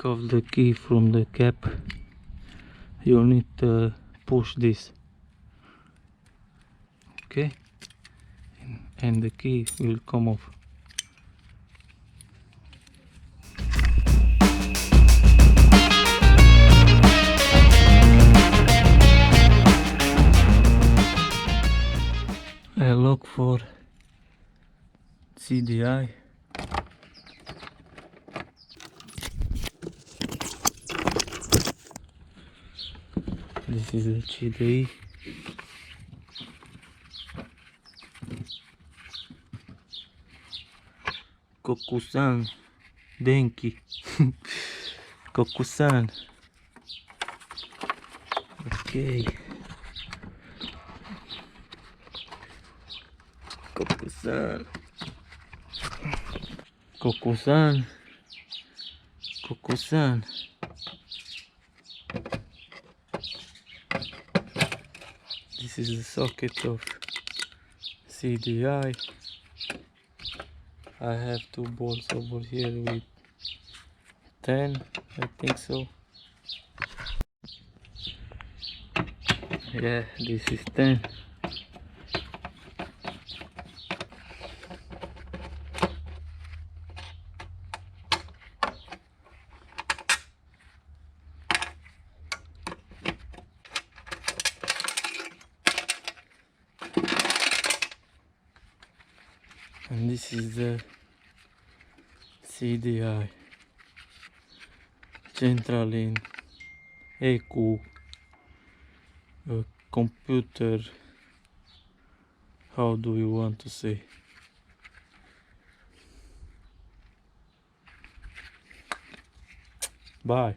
off the key from the cap, you need to push this, okay, and the key will come off. I look for CDI. This is the CDI. Kokusan Denki. Kokusan. Okay. Kokusan. Kokusan. Kokusan. This is the socket of CDI. I have two bolts over here with 10, I think so. Yeah, this is 10. And this is the CDI central in ECU computer. How do you want to say? Bye.